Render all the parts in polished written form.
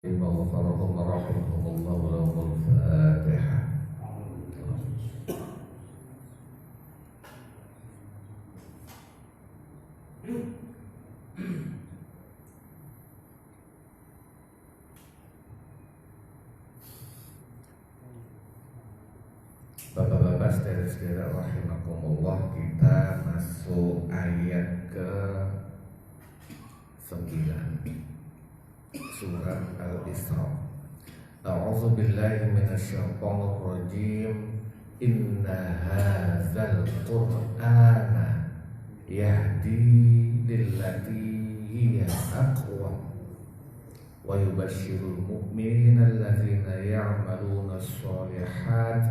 وغفرهم ورحمهم الله ولهم الفاتحة. Bapak-bapak saudara-saudara rahimakumullah, kita masuk ayat ke 9 surat Al-Isra. A'udzu billahi minasyaitonir rajim. Inna hadzal qur'ana yahdi lillati hiya aqwam wa yubashshirul mu'minina alladzina ya'maluna ash-shalihat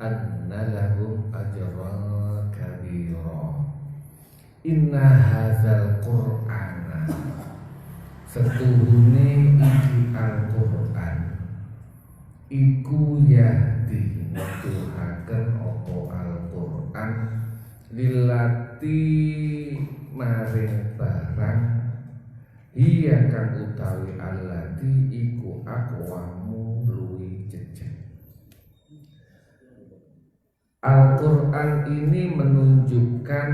anna lahum ajran kabira. Inna hadzal qur'ana, setuhune iki Al-Qur'an iku yahdi nuduhaken apa Al-Qur'an lillati maring barang iya kang utawi allati iku aqwamu luwi jejeg. Al-Qur'an ini menunjukkan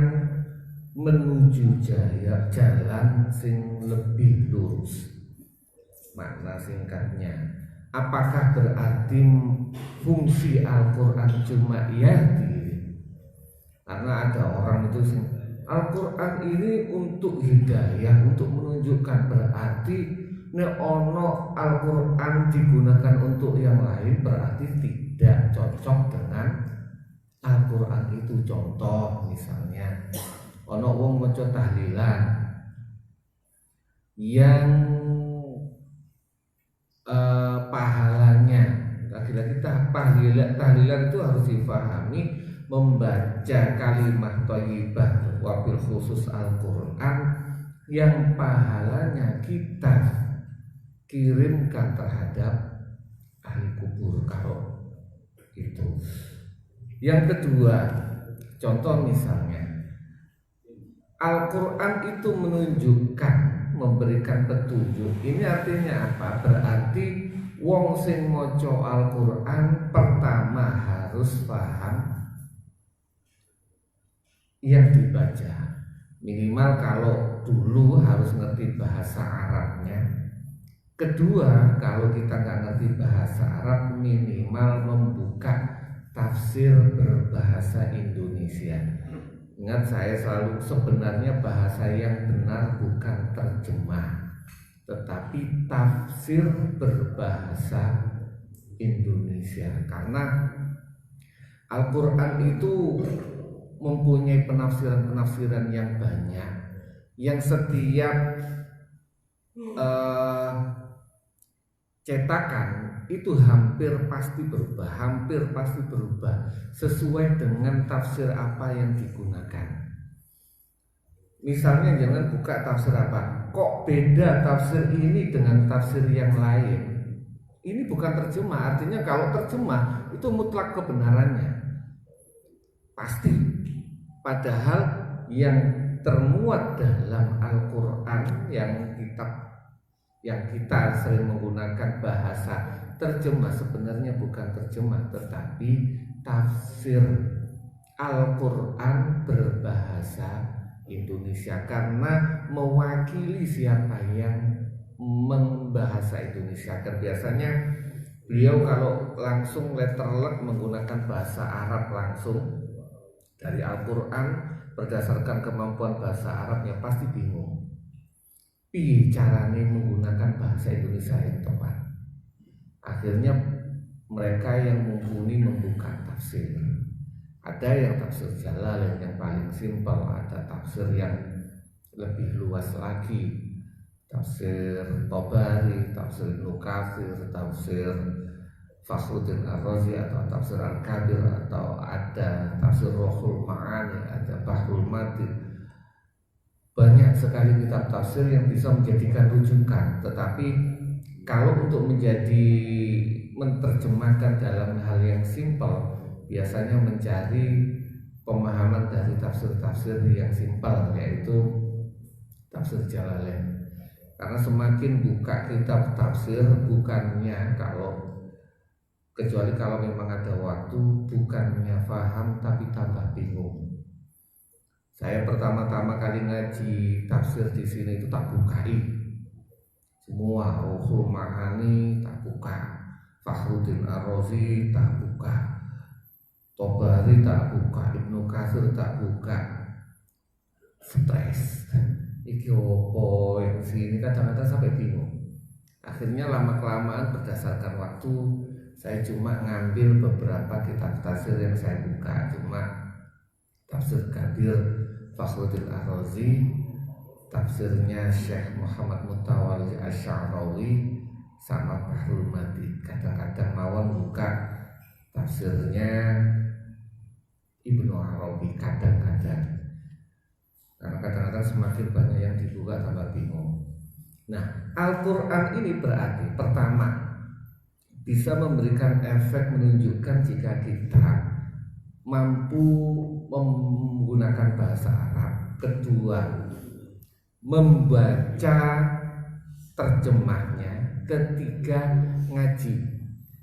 menuju jalan sing lebih lurus. Makna singkatnya, apakah berarti fungsi Al-Quran cuma yahdi? Karena ada orang itu Al-Quran ini untuk hidayah, untuk menunjukkan, berarti nek ono Al-Quran digunakan untuk yang lain berarti tidak cocok dengan Al-Quran itu. Contoh misalnya, ono wong maca tahlilan yang pahalanya, lagi-lagi tahlilan itu harus difahami membaca kalimat thayyibah, wabil khusus Al-Quran yang pahalanya kita kirimkan terhadap ahli kubur kalau itu. Yang kedua, contoh misalnya Al-Quran itu menunjukkan, memberikan petunjuk. Ini artinya apa? Berarti wong sing maca Al-Quran pertama harus paham yang dibaca. Minimal kalau dulu harus ngerti bahasa Arabnya. Kedua, kalau kita nggak ngerti bahasa Arab, minimal membuka tafsir berbahasa Indonesia. Ingat, saya selalu, sebenarnya bahasa yang benar bukan terjemah, tetapi tafsir berbahasa Indonesia. Karena Al-Quran itu mempunyai penafsiran-penafsiran yang banyak, yang setiap cetakan itu hampir pasti berubah sesuai dengan tafsir apa yang digunakan. Misalnya jangan buka tafsir apa, kok beda tafsir ini dengan tafsir yang lain. Ini bukan terjemah, artinya kalau terjemah itu mutlak kebenarannya pasti. Padahal yang termuat dalam Al-Quran, yang kita sering menggunakan bahasa terjemah, sebenarnya bukan terjemah tetapi tafsir Al-Quran berbahasa Indonesia, karena mewakili siapa yang membahasa Indonesia. Kan biasanya beliau kalau langsung letterlek menggunakan bahasa Arab langsung dari Al-Quran berdasarkan kemampuan bahasa Arabnya, pasti bingung piye caranya menggunakan bahasa Indonesia yang tepat. Akhirnya mereka yang mumpuni membuka tafsir. Ada yang tafsir Jalalain yang paling simpel, ada tafsir yang lebih luas lagi, tafsir Tabari, tafsir Ibnu Katsir, tafsir Fakhruddin Ar-Razi, atau tafsir Al-Kabir, atau ada tafsir Ruhul Ma'ani, ada Bahrul Madid. Banyak sekali kitab tafsir yang bisa menjadikan rujukan. Tetapi kalau untuk menerjemahkan dalam hal yang simpel, biasanya mencari pemahaman dari tafsir-tafsir yang simpel, yaitu tafsir Jalalain. Karena semakin buka kitab tafsir, bukannya kecuali kalau memang ada waktu, bukannya paham tapi tambah bingung. Saya pertama-tama kali ngaji tafsir di sini itu tak bukai semua, Ruhul Ma'ani tak buka, Fakhruddin Ar-Razi tak buka, Tobari tak buka, Ibnu Katsir tak buka. Stres. Iki opo yang sini kadang-kadang sampai bingung. Akhirnya lama-kelamaan berdasarkan waktu saya cuma ngambil beberapa kitab tafsir yang saya buka, cuma tafsir Qadir Fakhruddin Ar-Razi, tafsirnya Syekh Muhammad Mutawalli Asy-Sya'rawi, sama Bahrul Madid. Kadang-kadang mawon buka tafsirnya Ibnu Arabi, kadang-kadang. Karena kadang-kadang semakin banyak yang dibuka tambah bingung. Nah, Al-Quran ini berarti pertama bisa memberikan efek menunjukkan jika kita mampu menggunakan bahasa Arab. Kedua, membaca terjemahnya. Ketiga, ngaji.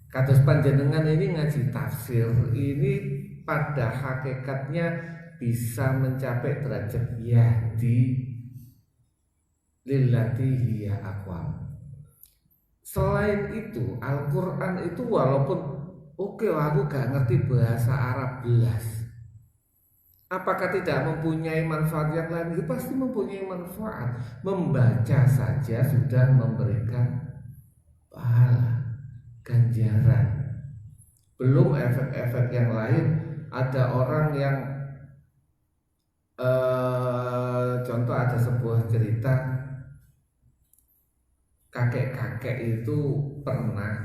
Kados panjenengan ini ngaji tafsir ini pada hakikatnya bisa mencapai derajat yahdi lillati hiya aqwam. Selain itu, Al-Quran itu walaupun oke, aku gak ngerti bahasa Arab belas, apakah tidak mempunyai manfaat yang lain? Itu pasti mempunyai manfaat. Membaca saja sudah memberikan pahala, ganjaran. Belum efek-efek yang lain. Ada orang yang contoh, ada sebuah cerita, kakek-kakek itu pernah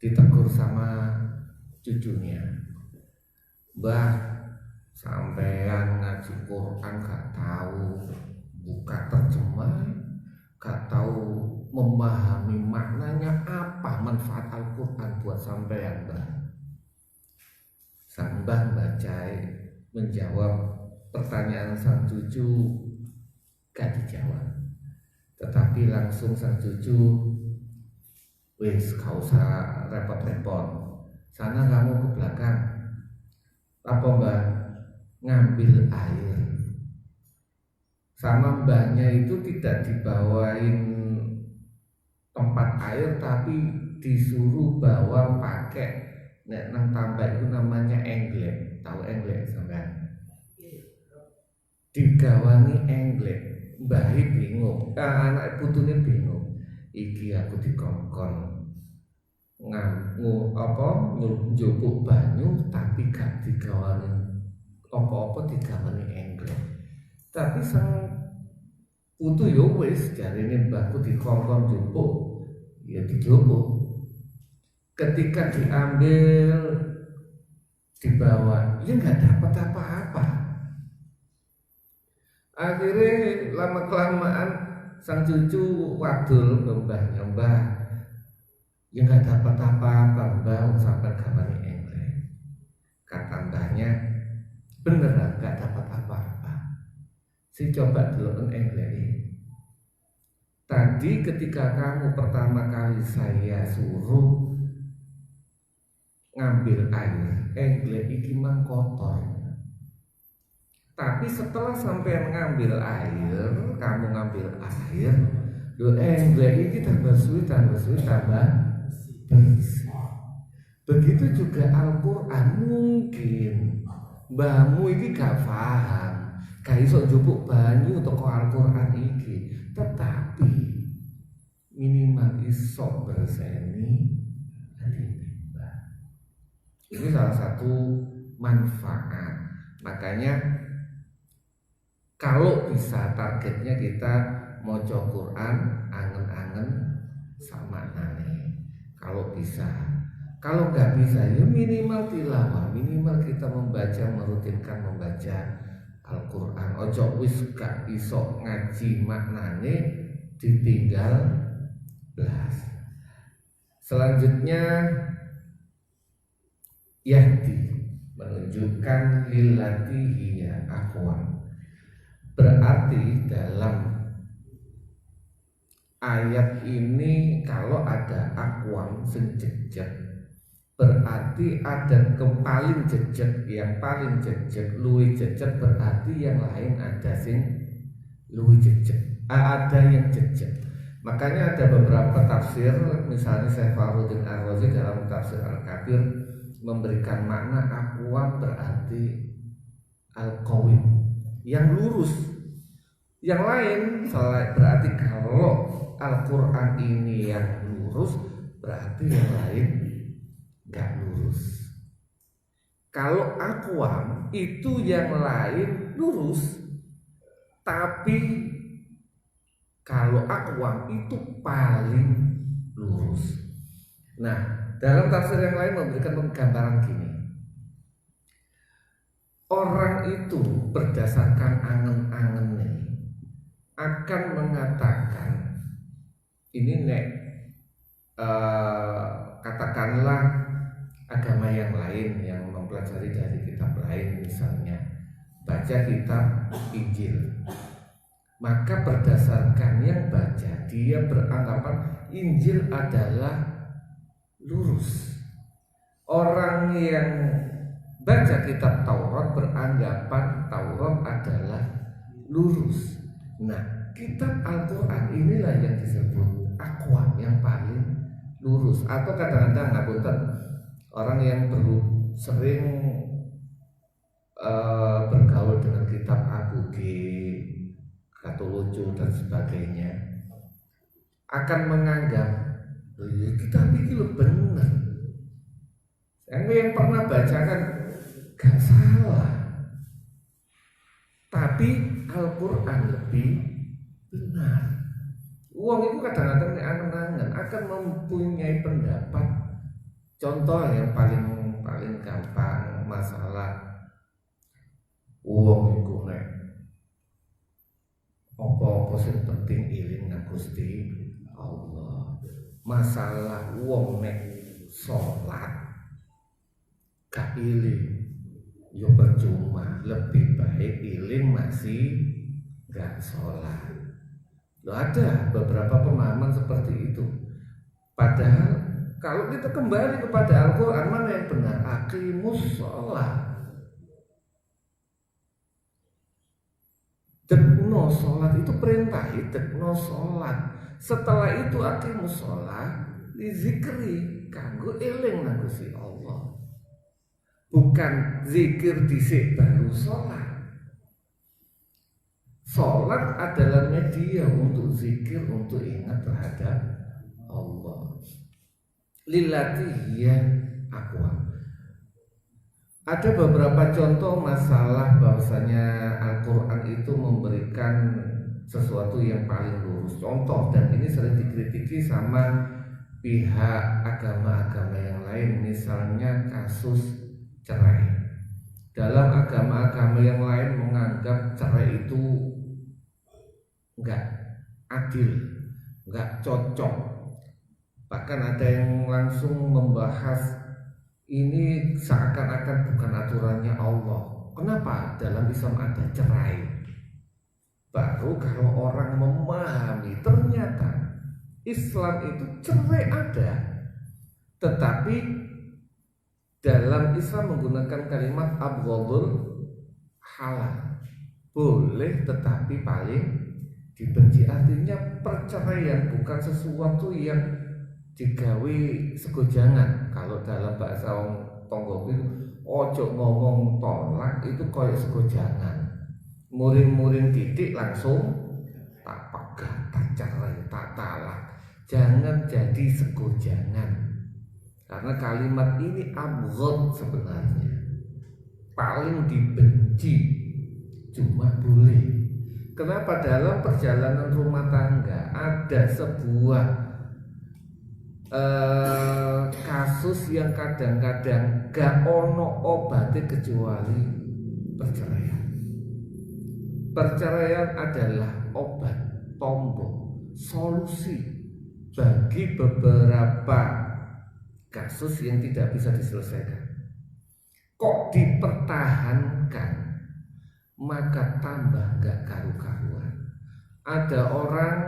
ditegur sama cucunya, "Mbah, sampean ngaji Quran gak tahu buka terjemah, gak tahu memahami maknanya, apa manfaat Al-Quran buat sampean, Mbah?" Sang mbah bacai menjawab pertanyaan sang cucu, gak dijawab, tetapi langsung sang cucu, "Wis, gak usah repot-repot, sana kamu ke belakang." "Apa, Mbah?" "Ngambil air." Sama mbahnya itu tidak dibawain tempat air, tapi disuruh bawa pakai nang tambah itu namanya englek. Tahu englek sampean? Digawani englek. Mbahi bingung, anak putune bingung. Iki aku dikongkon njupuk banyu tapi gak digawani apa-apa, digawani englek. Tapi sang putu yo wis, jarine mbahku dikongkon njupuk, ya dijupuk. Ketika diambil, dibawa, ya nggak dapat apa-apa. Akhirnya lama kelamaan sang cucu wadul ke mbahnya, "Mbah, ya nggak dapat apa-apa, Mbah, sampai gamane englek." Kata mbahnya, "Beneran nggak dapat apa-apa? Si coba dulu englek. Tadi ketika kamu pertama kali saya suruh ngambil air, englek iki mang kotor. Tapi setelah sampai ngambil air, kamu ngambil air, lo englek iki tambah suwi tambah bersih." Begitu juga Al-Quran. Mungkin mbahmu iki gak paham, gak iso njupuk banyu toko Al-Quran iki, tetapi minimal iso berseni hati. Ini salah satu manfaat. Makanya kalau bisa targetnya kita maca Quran angen-angen sama nane. Kalau bisa. Kalau nggak bisa, ya minimal tilawah, minimal kita membaca, merutinkan membaca Al-Quran. Ojo wis gak iso ngaji maknane ditinggal belas. Selanjutnya, yahdi, menunjukkan lillati hiya aqwam. Berarti dalam ayat ini kalau ada akwam sing jejeg berarti ada paling jejeg, yang paling jejeg luwih jejeg berarti yang lain ada sing luwih jejeg, ada yang jejeg. Makanya ada beberapa tafsir, misalnya Syekh Fakhruddin Ar-Razi dalam tafsir Al-Kabir memberikan makna akwam berarti al-qawim, yang lurus. Yang lain berarti kalau Al-Quran ini yang lurus berarti yang lain gak lurus. Kalau akwam itu yang lain lurus, tapi kalau akwam itu paling lurus. Nah, dalam tafsir yang lain memberikan gambaran gini. Orang itu berdasarkan angen-angennya akan mengatakan ini katakanlah agama yang lain yang mempelajari dari kitab lain, misalnya baca kitab Injil, maka berdasarkan yang baca dia beranggapan Injil adalah lurus. Orang yang baca kitab Taurat beranggapan Taurat adalah lurus. Nah, kitab Al-Quran inilah yang disebut akwam, yang paling lurus. Atau kadang-kadang orang yang sering bergaul dengan kitab Abu G, Katolojo dan sebagainya akan menganggap kitab ini benar. Yang pernah baca kan gak salah, tapi Al-Quran lebih benar. Uang itu kadang-kadang angen-angen akan mempunyai pendapat. Contoh yang paling gampang, masalah uang itu apa-apa sing penting iling nang Gusti Allah. Masalah uang sholat gak iling yo percuma, lebih baik iling masih gak sholat. Loh, ada beberapa pemahaman seperti itu. Padahal kalau kita kembali kepada Al-Quran, mana yang benar? Aqimus sholat, dekno sholat itu perintah, dekno sholat. Setelah itu aqimus sholat dizikri kanggo eling nang Gusti Allah. Bukan zikir dhisik baru sholat. Sholat adalah media untuk zikir, untuk ingat terhadap Allah. Lillati hiya aqwam. Ada beberapa contoh masalah bahwasanya Al-Quran itu memberikan sesuatu yang paling lurus. Contoh, dan ini sering dikritiki sama pihak agama-agama yang lain, misalnya kasus cerai. Dalam agama-agama yang lain menganggap cerai itu enggak adil, enggak cocok. Bahkan ada yang langsung membahas ini seakan-akan bukan aturannya Allah. Kenapa dalam Islam ada cerai? Baru kalau orang memahami ternyata Islam itu cerai ada, tetapi dalam Islam menggunakan kalimat abghadul halal, boleh tetapi paling dibenci. Artinya perceraian bukan sesuatu yang digawe segojangan. Kalau dalam bahasa tonggo itu ojo ngomong tolak itu koyo segojangan. Muring-muring titik langsung tak pegat, tak cerai, tak talak. Jangan jadi segojangan. Karena kalimat ini abghad sebenarnya paling dibenci, cuma boleh. Kenapa? Dalam perjalanan rumah tangga ada sebuah kasus yang kadang-kadang gak ono obatnya kecuali perceraian. Perceraian adalah obat, tombol, solusi bagi beberapa kasus yang tidak bisa diselesaikan. Kok dipertahankan, maka tambah gak karu-karuan. Ada orang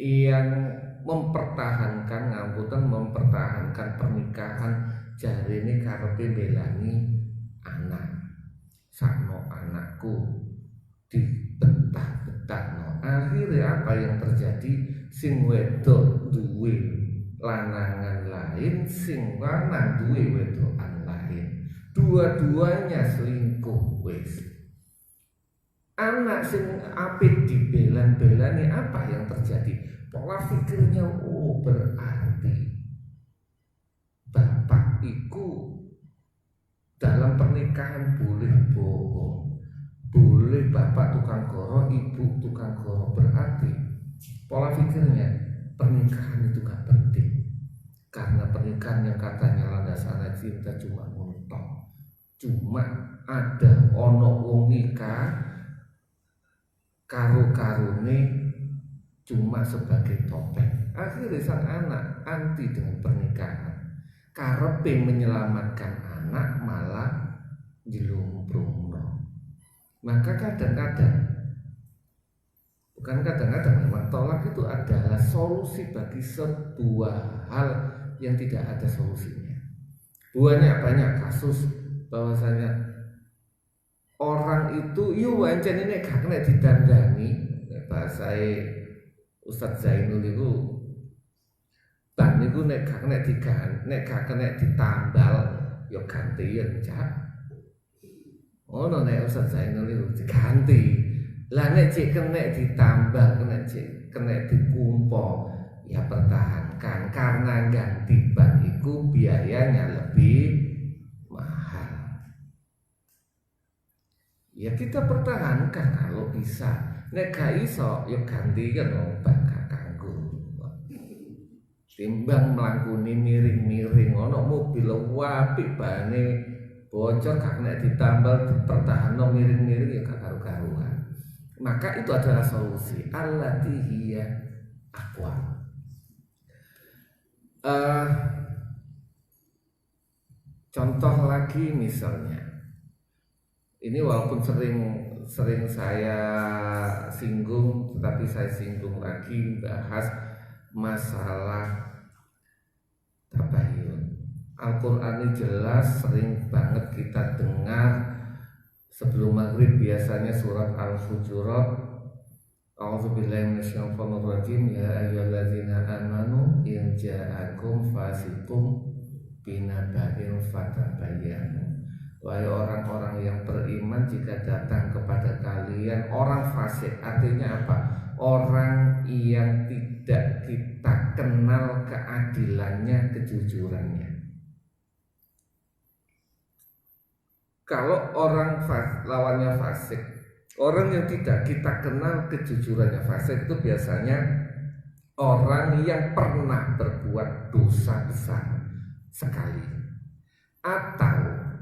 yang mempertahankan pernikahan jarine karepe belani anak. Sakno anakku dibetah-betahno. Akhirnya apa yang terjadi? Sing wedok duwe lanangan lain, sing lanang duwe wedokan lain. Dua-duanya selingkuh wis. Anak sing apik dibelan-belani, apa yang terjadi? Pola pikirnya, oh berarti bapak iku dalam pernikahan boleh bohong, boleh bapak tukang goro, ibu tukang goro. Berarti pola pikirnya pernikahan itu gak penting, karena pernikahan yang katanya landasannya cinta cuma mentok, cuma ada ono wong nikah karo-karone cuma sebagai topeng. Akhirnya sang anak anti dengan pernikahan, karepe menyelamatkan anak malah dilumprungno. Maka kadang-kadang, bukan kadang-kadang, memang tolak itu adalah solusi bagi sebuah hal yang tidak ada solusinya. Banyak kasus bahwasanya orang itu wancen ini gak kena didandani. Bahasa Ustadz Zainul itu ban niku nek gak kena ditambal ya gantian cak. Ono nek Ustadz Zainul itu diganti. Lah nek cek kena ditambal, kena dikumpo, ya pertahankan, karena ganti ban itu biayanya lebih mahal. Ya kita pertahankan kalau bisa. Nek gak iso ya ganti kan ban kanggo. Timbang mlangkuni miring-miring ono mobil apik bane bocor gak kena ditambal dipertahanno miring-miring ya gak karu-karuan. Maka itu adalah solusi allati hiya aqwa. Contoh lagi misalnya, ini walaupun sering saya singgung, tetapi saya singgung lagi bahas masalah tabayun. Al-Quran ini jelas, sering banget kita dengar sebelum maghrib biasanya surat Al-Hujurat. A'udzubillahi minasyaitonir rajim. Ya ayyuhalladzina amanu in ja'akum fasiqun binaba'in fatabayyanu. Wahai orang-orang yang beriman, jika datang kepada kalian orang fasik, artinya apa? Orang yang tidak kita kenal keadilannya, kejujurannya. Kalau orang lawannya fasik, orang yang tidak kita kenal kejujurannya, fasik itu biasanya orang yang pernah berbuat dosa besar sekali, atau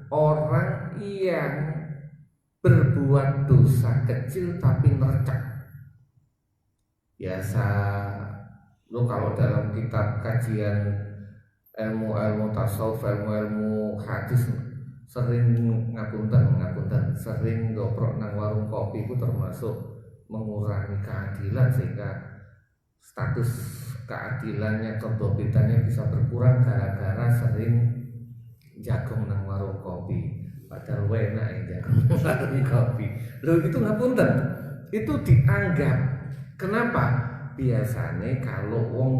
orang yang berbuat dosa kecil tapi nercak. Biasa lo kalau dalam kitab kajian ilmu tasawuf, ilmu hadis sering ngapunten sering goprok nang warung kopi itu termasuk mengurangi keadilan, sehingga status keadilannya, kedobitannya bisa berkurang gara-gara sering jagung nang warung kopi. Padahal enak ya jagung warung kopi. Loh itu ngapunten, itu dianggap. Kenapa? Biasanya kalau wong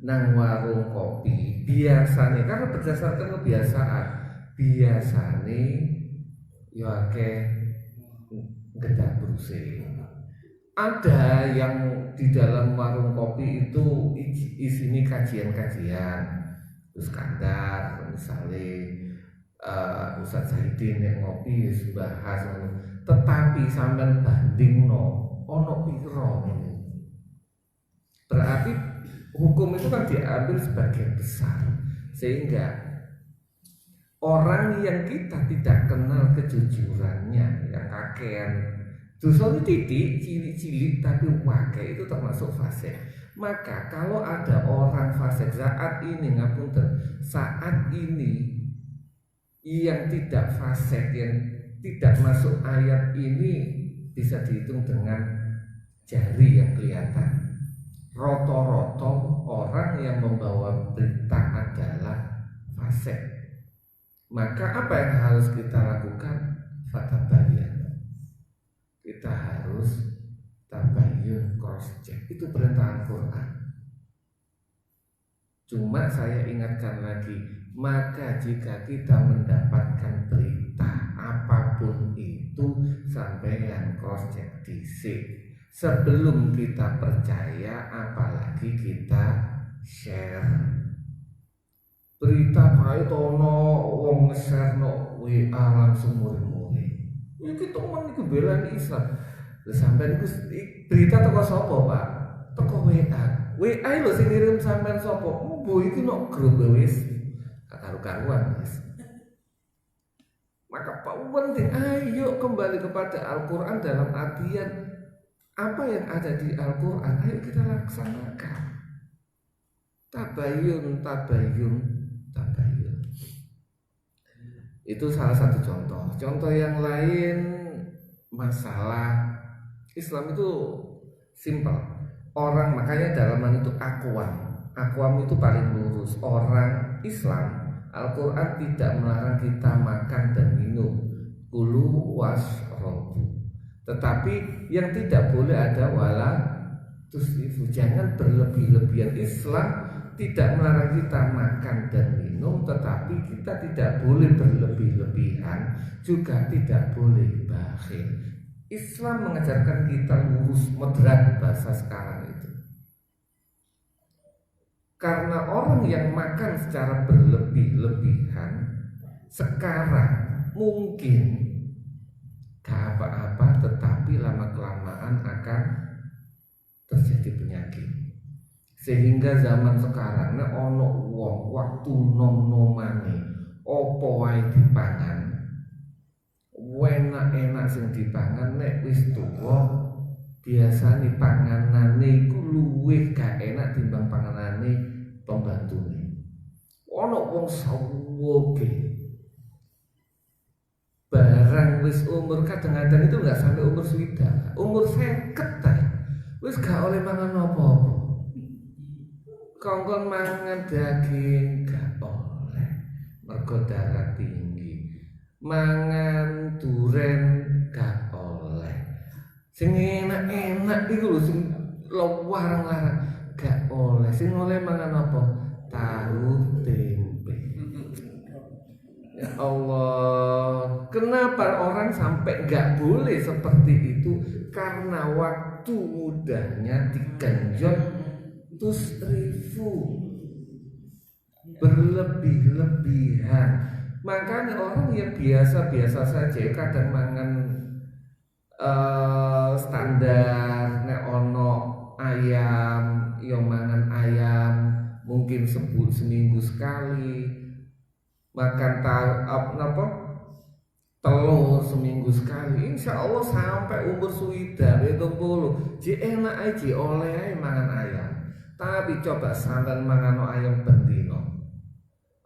nang warung kopi, biasanya karena berdasarkan kebiasaan, biasanya ya kayak gedak bruse. Ada yang di dalam warung kopi itu isinya kajian-kajian, terus kandar misalnya Ustadz Zaidin yang ngopi bahas, tetapi sampean banding ono piro, berarti hukum itu kan diambil sebagian besar, sehingga orang yang kita tidak kenal kejujurannya, yang kakean dosanya titik cilik-cilik tapi wakai, itu termasuk fasik. Maka kalau ada orang fasik saat ini, ngapunten, saat ini yang tidak fasik, yang tidak masuk ayat ini bisa dihitung dengan jari yang kelihatan. Roto-roto orang yang membawa berita adalah fasik. Maka apa yang harus kita lakukan? Fatabayan. Kita harus tabayun, cross check. Itu perintah Al-Quran. Cuma saya ingatkan lagi, maka jika kita mendapatkan berita apapun itu, sampeyan cross check dhisik sebelum kita percaya, apalagi kita share. Berita kae ono wong nge-share no WA langsung muri-muri. Iki temen iku belani Islam. Lha sampeyan iku berita teko sapa, Pak? Teko WA. WA lho sing ngirim sampean sapa? Bu iki no grup wis karu-karuan wis. Maka penting ayo kembali kepada Al-Qur'an dalam artian apa yang ada di Al-Qur'an ayo kita laksanakan. Tabayun. Itu salah satu contoh. Contoh yang lain, masalah Islam itu simpel. Orang, makanya dalaman itu akwam itu paling lurus. Orang Islam, Al-Quran tidak melarang kita makan dan minum, kulu wasrobu. Tetapi yang tidak boleh ada wala tusrifu, jangan berlebih-lebihan. Islam tidak melarang kita makan dan minum, tetapi kita tidak boleh berlebih-lebihan, juga tidak boleh bakhil. Islam mengajarkan kita lurus, moderat bahasa sekarang itu. Karena orang yang makan secara berlebih-lebihan sekarang mungkin gak apa-apa, tetapi lama-kelamaan akan terjadi penyakit. Sehingga zaman sekarang nek ono wong waktu nom-nomane opo wae dipangan, enak-enak sing dipangan, nek wis tuwa biasane panganane iku luwih gak enak timbang panganane pembantune. Ono wong sawoge barang wis umur kadang-kadang itu nggak sampai umur 20, umur 50 wis gak oleh mangan apa-apa. Kongkon mangan daging gak oleh, mergo darah tinggi. Mangan duren gak oleh. Sing enak-enak iku lho, sing larang-larang gak oleh. Sing oleh mangan apa? Tahu tempe. Ya Allah, kenapa orang sampai gak boleh seperti itu? Karena waktu mudanya digenjot tusrifu, berlebih-lebihan. Makanya orang yang biasa-biasa saja kadang mangan standar, nek ono ayam, yo mangan ayam mungkin seminggu sekali. Makan telur seminggu sekali, insya Allah sampai umur suwida itu puluh, ji enak aja oleh aja mangan ayam. Tapi coba sampean mangan ayam bendino,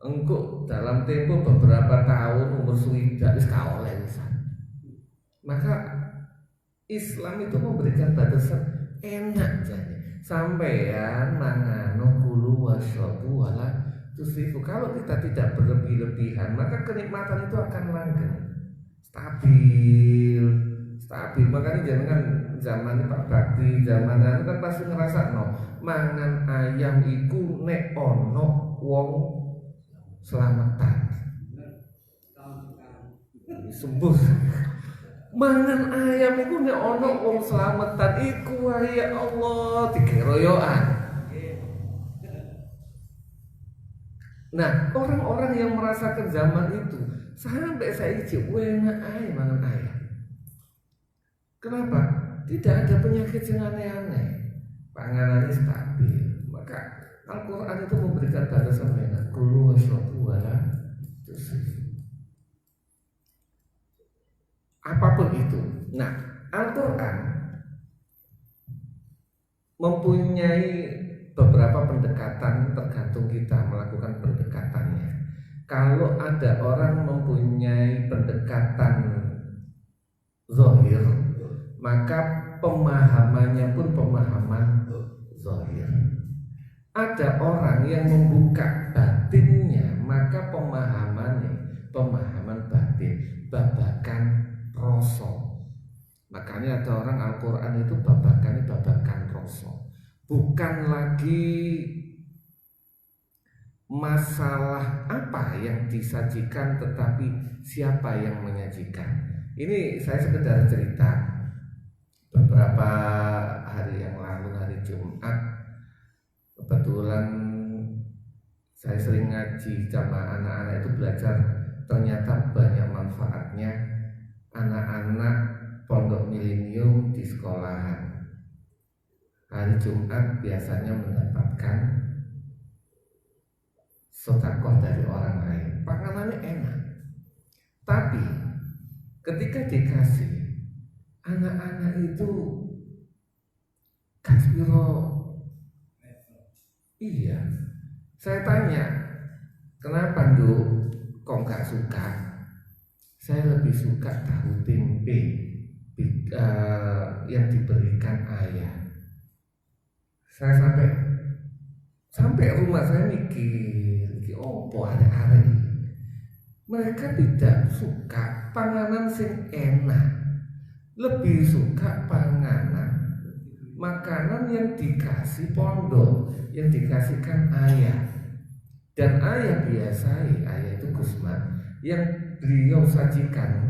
engko dalam tempo beberapa tahun umur suwida wis ka oleh wisan. Maka Islam itu memberikan batasan enak jadi sampean mangano kulu wasyabu wala tusrifu. Kalau kita tidak berlebih-lebihan, maka kenikmatan itu akan langgeng, stabil. Makanya jangan zaman Pak Bakti, zaman itu kan pasti ngerasa no mangan ayam iku nek ono wong selamatan sembuh. Mangan ayam iku nek ono wong selamatan iku ya Allah dikeroyokan. Nah, orang-orang yang merasakan zaman itu sampai saya ijib enak aja mangan ayam. Kenapa? Tidak ada penyakit yang aneh-aneh, panganannya stabil. Maka Al-Quran itu memberikan batasan enak, kulu wasyabu wala tusrifu. Apapun itu. Nah, Al-Quran mempunyai beberapa pendekatan, tergantung kita melakukan pendekatannya. Kalau ada orang mempunyai pendekatan zahir, maka pemahamannya pun pemahaman zahir. Ada orang yang membuka batinnya, maka pemahaman batin, babakan rasa. Makanya ada orang Al-Quran itu babakan rasa. Bukan lagi masalah apa yang disajikan, tetapi siapa yang menyajikan. Ini saya sekedar cerita. Beberapa hari yang lalu, hari Jumat, kebetulan saya sering ngaji sama anak-anak itu, belajar ternyata banyak manfaatnya anak-anak pondok milenium di sekolahan. Hari Jumat biasanya mendapatkan sedekah dari orang lain, pakanannya enak. Tapi ketika dikasih, anak-anak itu kasbiro. Iya, saya tanya, kenapa Nduk kok nggak suka? Saya lebih suka tahu tempe yang diberikan ayah. Saya sampai rumah saya mikir, oh ada ini. Mereka tidak suka panganan sing enak, lebih suka makanan yang dikasih pondok, yang dikasihkan ayah. Dan ayah ayah itu Gusman, yang beliau sajikan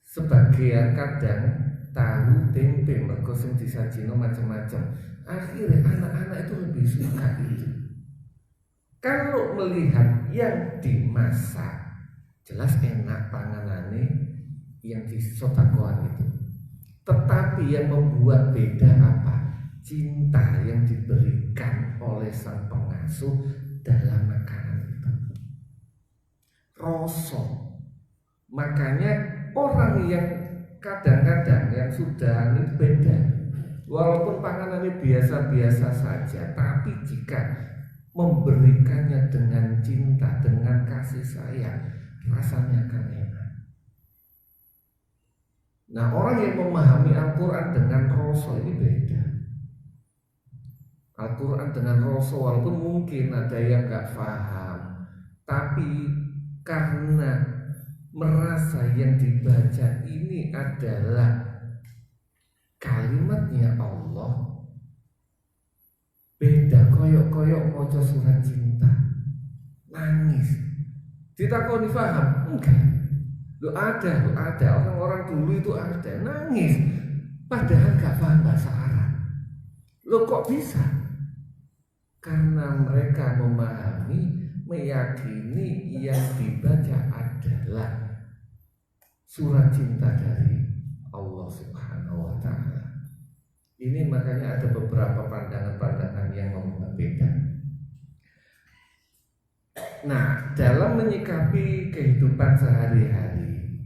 sebagian kadang tahu tempe, mergo sing disajino macam-macam. Akhirnya anak-anak itu lebih suka itu. Kalau melihat yang dimasak, jelas enak panganane yang disotakoan itu. Tetapi yang membuat beda apa? Cinta yang diberikan oleh sang pengasuh dalam makanan itu. Rasa. Makanya orang yang kadang-kadang yang sudah ini beda. Walaupun panganannya biasa-biasa saja, tapi jika memberikannya dengan cinta, dengan kasih sayang, rasanya akan enak. Nah, orang yang memahami Al-Quran dengan rasa ini beda. Al-Quran dengan rasa, walaupun mungkin ada yang gak paham, tapi karena merasa yang dibaca ini adalah kalimatnya Allah, beda. Koyok-koyok maca surat cinta, nangis. Ditakoni paham? Enggak. Lu ada orang-orang dulu itu ada nangis, padahal gak paham bahasa Arab. Lo kok bisa? Karena mereka memahami, meyakini yang dibaca adalah surat cinta dari Allah Subhanahu wa Ta'ala. Ini makanya ada beberapa pandangan-pandangan yang berbeda. Nah, dalam menyikapi kehidupan sehari-hari,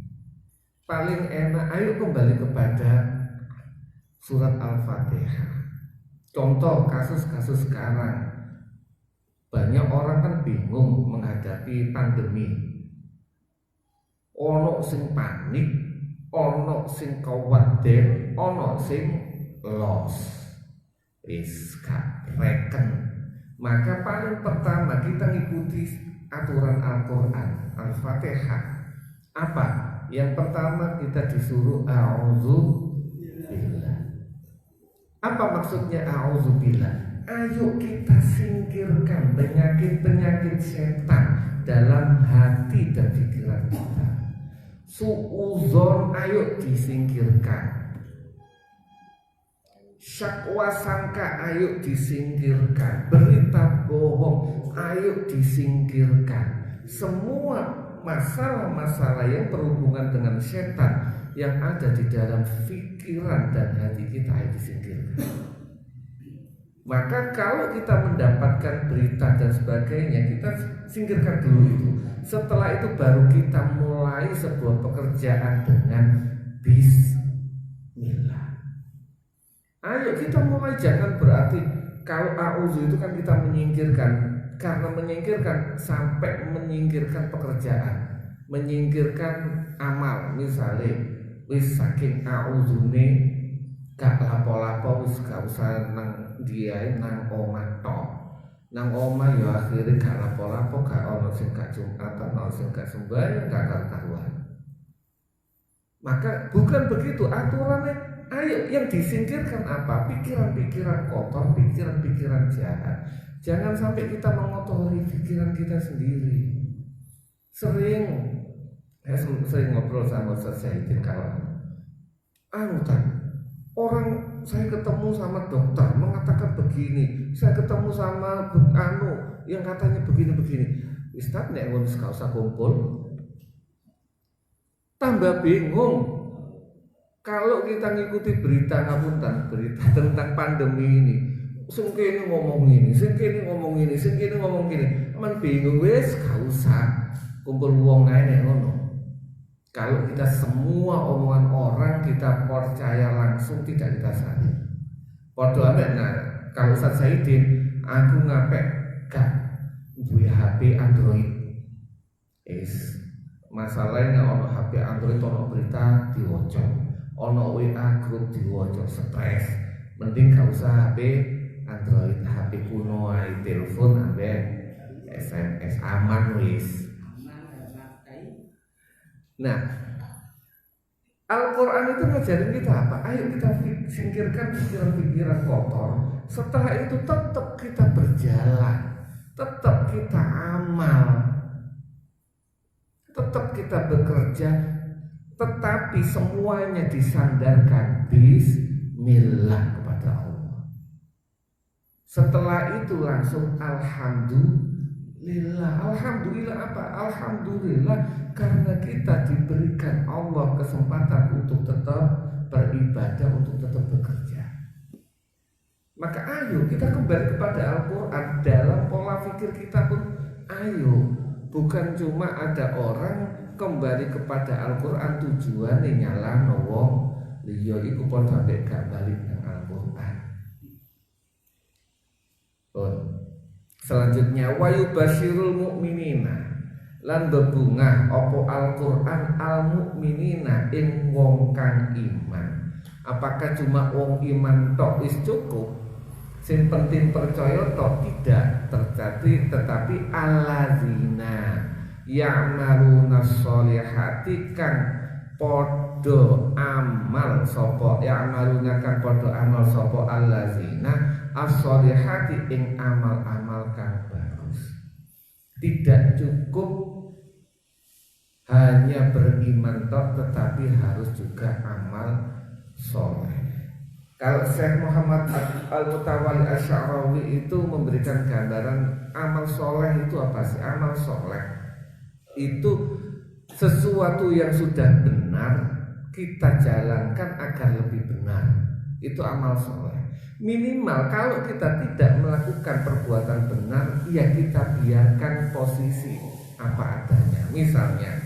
paling enak ayo kembali kepada surat Al-Fatihah. Contoh kasus-kasus sekarang, banyak orang kan bingung menghadapi pandemi. Ono sing panik, ono sing kuwatir, ono sing los. Reken. Maka paling pertama kita ngikuti aturan Al-Quran, Al-Fatihah. Apa? Yang pertama kita disuruh a'udzubillah. Apa maksudnya a'udzubillah? Ayo kita singkirkan penyakit-penyakit setan dalam hati dan pikiran kita. Su'uzon ayo disingkirkan. Syakwa sangka ayo disingkirkan. Berita bohong ayo disingkirkan. Semua masalah-masalah yang berhubungan dengan setan yang ada di dalam pikiran dan hati kita ayo disingkirkan. Maka kalau kita mendapatkan berita dan sebagainya, kita singkirkan dulu itu. Setelah itu baru kita mulai sebuah pekerjaan dengan bismillah. Ayo kita mulai, jangan berarti kalau a'udzu itu kan kita menyingkirkan. Karena menyingkirkan sampai menyingkirkan pekerjaan, menyingkirkan amal. Misalnya wis saking a'udzune gak lapo-lapo, wis gak usah dia nang omah tok. Nang omah ya akhirnya gak lapo-lapo, gak ono sing gak Jumatan, ono sing gak sembahyang, gak karuan. Maka bukan begitu aturannya. Ayo yang disingkirkan apa? Pikiran-pikiran kotor, pikiran-pikiran jahat. Jangan sampai kita mengotori pikiran kita sendiri. Sering ngobrol sama Ustaz Zaidin kawan. Orang saya ketemu sama dokter mengatakan begini, saya ketemu sama yang katanya begini-begini. Ustaz nek wis gak usah kumpul. Tambah bingung. Kalau kita ngikuti berita tentang pandemi ini, sing kene ngomong ini, sing kene ngomong ini, sing kene ngomong gini, men bingung wis gak usah kumpul wong ae nek ngono. Kalau kita semua omongan orang kita percaya langsung, tidak kita sadar. Padha ambek kalau Ustaz Zaidin, aku ngapek gak duwe HP Android. Masalahnya ono HP Android ono berita diwaca, ono WA grup diwaca, stres. Mending gak usah HP Android, HP kuno ae, telepon ambek SMS aman wis. Nah, Al-Quran itu ngajarin kita apa? Ayo kita singkirkan pikiran-pikiran kotor. Setelah itu tetap kita berjalan, tetap kita amal, tetap kita bekerja, tetapi semuanya disandarkan bismillah kepada Allah. Setelah itu langsung alhamdulillah. Alhamdulillah apa? Alhamdulillah karena kita diberikan Allah kesempatan untuk tetap beribadah, untuk tetap bekerja. Maka ayo kita kembali kepada Al-Quran. Dalam pola pikir kita pun ayo. Bukan cuma ada orang kembali kepada Al-Quran tujuannya nyalahno wong liya iku padha ambek gak balik nang Al-Quran. Selanjutnya wayu basyirul mukminina lan bebungah opo Al-Quran al-mukminina ing wong kang iman. Apakah cuma wong iman tok wis cukup? Sing penting percaya tok tidak terjadi, tetapi alladzina ya'maluna sholihati kang podo amal sapa, ya'maluna kang podo amal sapa alladzina as-sholihati ing amal-amal kang bagus. Tidak cukup hanya beriman tok, tetapi harus juga amal soleh. Kalau Syekh Muhammad Al-Mutawalli Asy'arawi itu memberikan gambaran amal soleh itu apa sih? Amal soleh itu sesuatu yang sudah benar kita jalankan agar lebih benar. Itu amal soleh. Minimal kalau kita tidak melakukan perbuatan benar, ya kita biarkan posisi apa adanya. Misalnya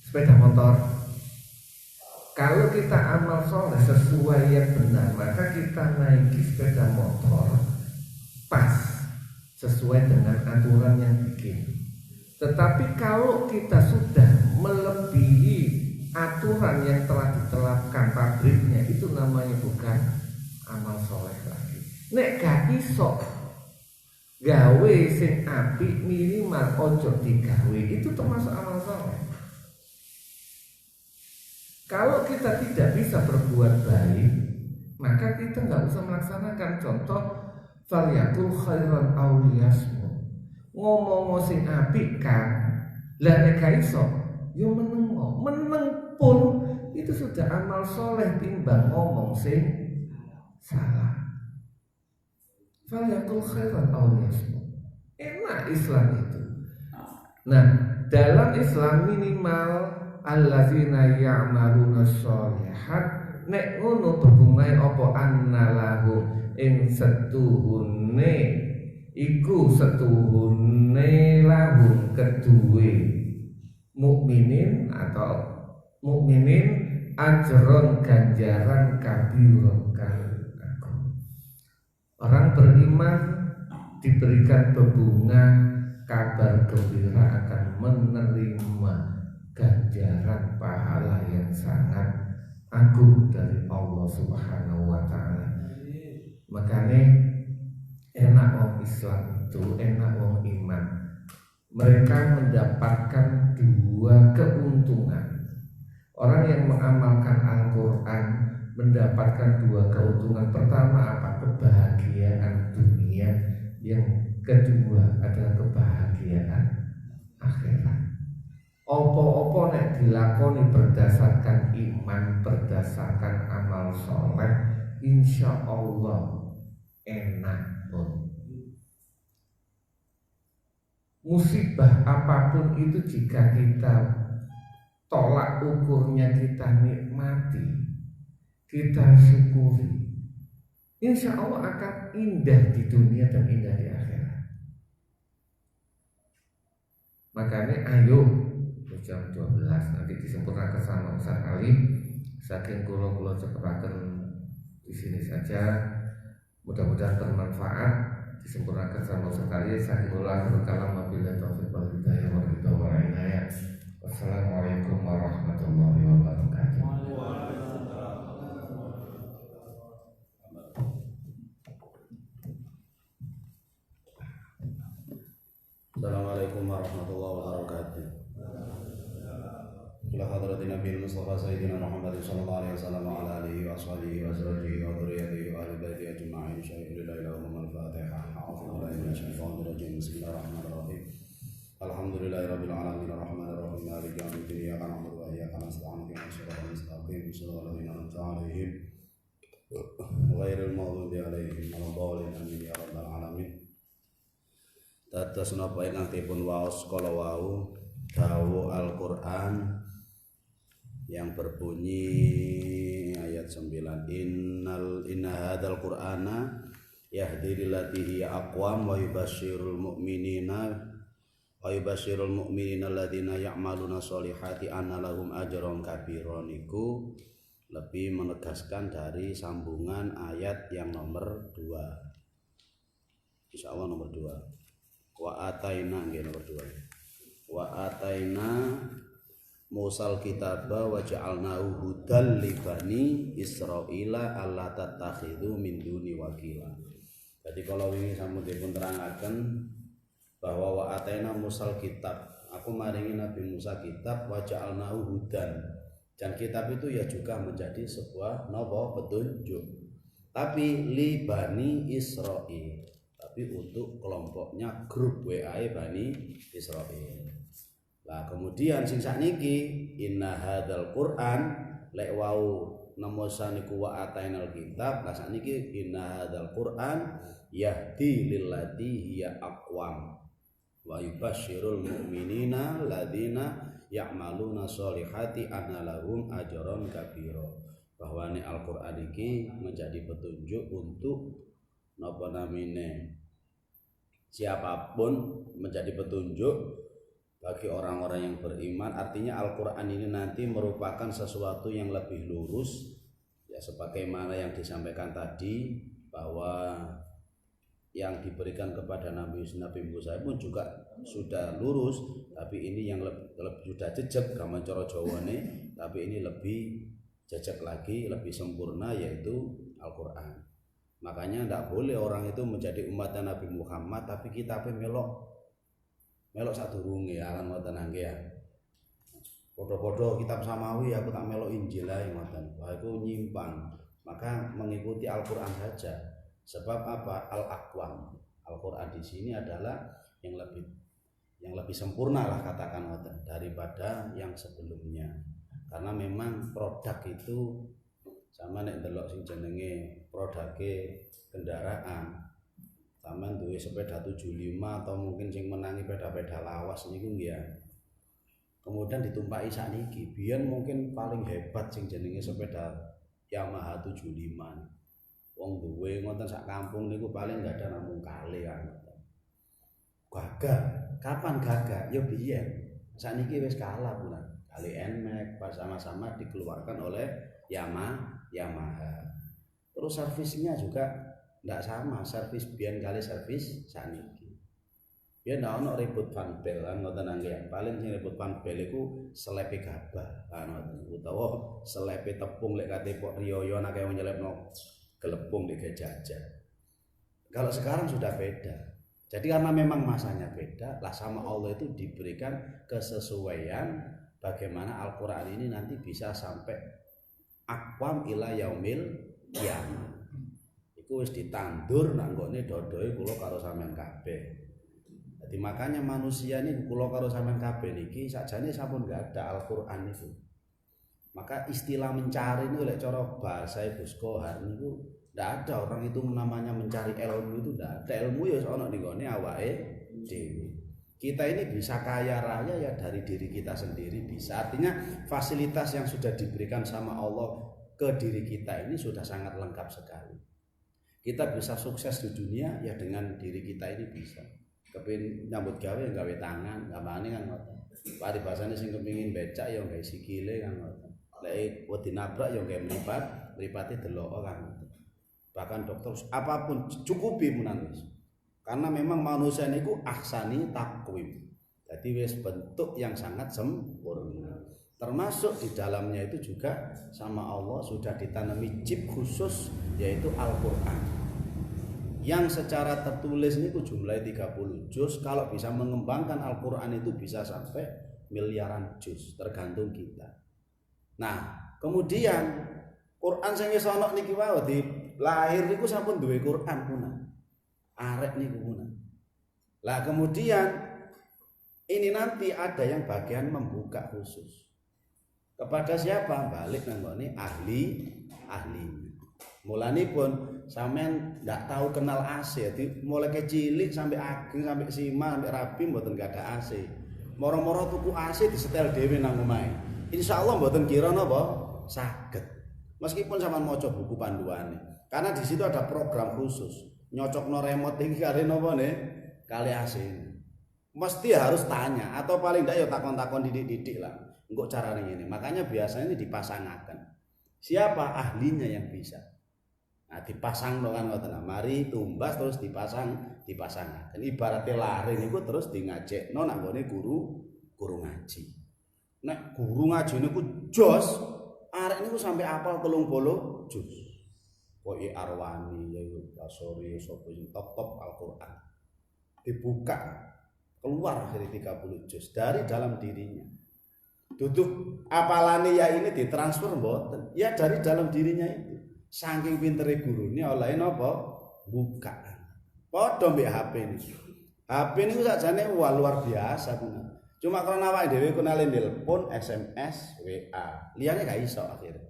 sepeda motor, kalau kita amal soleh sesuai yang benar, maka kita naiki sepeda motor pas sesuai dengan aturan yang bikin. Tetapi kalau kita sudah melebihi aturan yang telah diterapkan pabriknya, itu namanya bukan amal soleh lagi. Nek gak iso gawe sing apik, minimal ojo digawe, itu termasuk amal soleh. Kalau kita tidak bisa berbuat baik, maka kita nggak usah melaksanakan. Contoh falyakul khairan aw liyasmut, ngomong sing apik kan, lah nek gak iso yo meneng pun itu sudah amal soleh timbang ngomong sing salah. Falyakul khairan aw liyasmut. Enak Islam itu. Nah, dalam Islam minimal allazina ya'maluna sholihat, nek ngono bebungai apa annalahu ing setuhune iku setuhune lahum kedue mukminin atau mukminin ajron ganjaran kabiron kang agung. Orang beriman diberikan bebunga kabar gembira akan menerima ganjaran pahala yang sangat agung dari Allah Subhanahu wa taala. Makanya enak wong Islam itu, enak wong iman. Mereka mendapatkan dua keuntungan. Orang yang mengamalkan Al-Quran mendapatkan dua keuntungan. Pertama apa? Kebahagiaan dunia. Yang kedua adalah kebahagiaan akhirat. Opo-opo nek dilakoni berdasarkan iman, berdasarkan amal soleh, insya Allah enak pun. Musibah apapun itu jika kita tolak ukurnya, kita nikmati, kita syukuri, insya Allah akan indah di dunia dan indah di akhirat. Makanya ayo jam 12 nanti disempurnakan sama Ustaz Ali. Saking kulo cepetaken di sini saja. Mudah-mudahan bermanfaat. Disempurnakan sama Ustaz Ali. Saking kulo berkalam wabillahi taufiq wal hidayah wa ridha wa inayah. Wassalamualaikum warahmatullahi wabarakatuh. Assalamualaikum warahmatullahi wabarakatuh. Ila hadratin Nabi Mustafa Sayyidina Muhammad sallallahu alaihi wasallam wa ala alihi wa ashabihi wa zawjihi wa dhurriyyatihi wa ahli baitihi ajma'in. Syaikhulillah lahum al-Fatihah. A'udzu billahi minasy syaithanir rajim. Bismillahirrahmanirrahim. Alhamdulillahirabbil alamin arrahmanir rahim maliki yaumiddin iyyaka na'budu wa iyyaka nasta'in ihdinas siratal mustaqim siratal ladzina an'amta 'alaihim ghairil maghdubi 'alaihim waladdallin amin ya rabbal alamin. Dados napa ingkang dipun waos kala wau dawuh Al-Qur'an yang berbunyi ayat 9, inna hadzal qur'ana yahdi lillati hiya aqwam wa yubasyirul mu'minina alladzina ya'maluna sholihati anna lahum ajran kabiran. Iku lebih menegaskan dari sambungan ayat yang nomor 2. Insyaallah nomor 2. Wa ataina nggih nomor 2. Wa ataina Musal kitaba wa ja'alnahu hudal li bani Israila alla tattakhidhu min duni wakila. Jadi kalau ini sampun dipun terangaken bahwa wa ataina Musal kitab, aku maringi Nabi Musa kitab, wa ja'alnahu hudan. Dan kitab itu ya juga menjadi sebuah napa petunjuk. Tapi li bani Israil, tapi untuk kelompoknya grup WA Bani Israil. Lah kemudian sing sakniki inna hadzal Qur'an lek wau namo saniku wa atainal kitab, lah sakniki inna hadzal Qur'an yahdi lillati hiya aqwam wa yubasyirul mu'minina alladzina ya'maluna sholihati anna lahum ajran kabira. Bahwa ini Al-Qur'an iki menjadi petunjuk untuk napa namine siapapun, menjadi petunjuk bagi orang-orang yang beriman. Artinya Al-Quran ini nanti merupakan sesuatu yang lebih lurus, ya sebagaimana yang disampaikan tadi bahwa yang diberikan kepada Nabi Musa pun juga sudah lurus, tapi ini yang lebih sudah jejak gaman cara Jawane, tapi ini lebih jejak lagi, lebih sempurna, yaitu Al-Quran. Makanya tidak boleh orang itu menjadi umatnya Nabi Muhammad tapi kita melok sadurunge alan ngoten nggih ya. Padha-padha kitab samawi aku tak melok Injil ae ngoten. Wah itu nyimpang. Maka mengikuti Al-Qur'an saja. Sebab apa? Al-Aqwam. Al-Qur'an di sini adalah yang lebih sempurna lah katakan ngoten daripada yang sebelumnya. Karena memang produk itu sama nek ndelok sing jenenge produke kendaraan. Sampeyan duwe sepeda 75 atau mungkin sing menangi sepeda-sepeda lawas niku nggih ya. Kemudian ditumpaki sakniki, biyen mungkin paling hebat sing jenenge sepeda Yamaha 75. Wong duwe ngoten sak kampung niku paling enggak ada namung kali kan. Gagah, kapan gagah? Ya biyen. Sakniki wis kalah bulan. Kali Nmax pas sama-sama dikeluarkan oleh Yamaha. Terus servisnya juga tidak sama, servis biyen kali servis sakniki. Ya ndak ono ribut fanbel kan ngoten nggih. Paling sing ribut fanbel iku selepe gabah kan ngoten. Utawa selepe tepung lek kate pok riyo nek wong nyelepno gelepung di jajah. Kalau sekarang sudah beda. Jadi karena memang masanya beda, lah sama Allah itu diberikan kesesuaian bagaimana Al-Qur'an ini nanti bisa sampai aqwam ila yaumil qiyamah. Iku wis ditandur nang nggone dodoe kula karo sampean kabeh. Jadi makanya manusia ini kula karo sampean kabeh niki sakjane sampun enggak ada Al-Qur'an itu. Maka istilah mencari ini oleh cara bahasa Gus Kohar niku ndak ada orang itu namanya mencari ilmu itu ndak ada. Ilmu ya ono ning gone awake dhewe. Kita ini bisa kaya raya ya dari diri kita sendiri bisa. Artinya fasilitas yang sudah diberikan sama Allah ke diri kita ini sudah sangat lengkap sekali. Kita bisa sukses di dunia ya dengan diri kita ini bisa. Kepin nyambut gawe yang gawe tangan, gampangane kan ngoten. Paribasane sing kepengin becak ya gawe sikile kan ngoten. Lek wedi nabrak ya gawe mripate delok kan. Bahkan dokter apapun cukupi menan wis. Karena memang manusia niku ahsani takwim. Jadi wis bentuk yang sangat sempurna. Termasuk di dalamnya itu juga sama Allah sudah ditanami chip khusus yaitu Al-Qur'an. Yang secara tertulis ini jumlahnya 30 juz. Kalau bisa mengembangkan Al-Qur'an itu bisa sampai miliaran juz, tergantung kita. Nah, kemudian Quran sing wis ana niki wae di lahir niku sampun duwe Quran punah. Arek niku punah. Lah kemudian ini nanti ada yang bagian membuka khusus. Kepada siapa? Balik nang ngene ahli. Mulane pun sampean ndak tahu kenal AC, jadi mulai kecilik sampai ageng sampai sima sampai rabi mboten gak ada AC. Moro-moro tuku AC disetel dhewe nang omahe. Insyaallah mboten kira napa saged. Meskipun sampean maca buku panduane. Karena di situ ada program khusus. Nyocokno remote iki kare napa ne? Kali AC. Mesti harus tanya atau paling ndak ya takon-takon didik-didik lah. Engko carane ngene. Makanya biasanya ini dipasangaken. Siapa ahlinya yang bisa? Nah, dipasang kan ngoten. Mari tumbas terus dipasang. Dan ibaratnya lari niku terus di ngajekno nang gone guru ngaji. Nek guru ngaji niku jos, arek niku sampai apal 30 juz. Pokoke Arwani ya Basori sapa sing top Al-Qur'an. Dibuka keluar dari 30 juz dari dalam dirinya. Duduk apalane ya ini ditransfer mboten. Ya dari dalam dirinya itu. Saking pintere gurune oleh napa? Buka. Padha mbek HP niki. HP niku sakjane luar biasa punya. Cuma karena awake dhewe kenalin telepon, SMS, WA. Liyane gak iso akhirnya.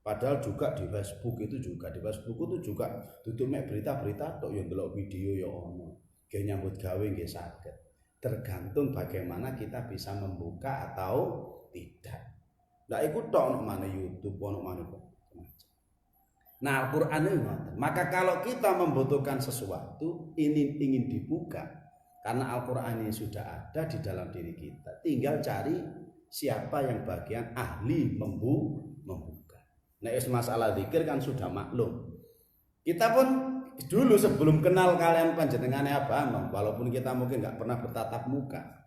Padahal juga di Facebook itu juga duduk mek berita-berita tok yo ndelok video yo ono. Nggih nyambut gawe nggih saged. Tergantung bagaimana kita bisa membuka atau tidak. Ndak iku tok ono mana YouTube, ono mana kok. Nah, Al-Qur'an itu maka kalau kita membutuhkan sesuatu ini ingin dibuka karena Al-Qur'an ini sudah ada di dalam diri kita. Tinggal cari siapa yang bagian ahli membuka. Nah, masalah zikir kan sudah maklum. Kita pun dulu sebelum kenal kalian panjenengane abang, walaupun kita mungkin nggak pernah bertatap muka.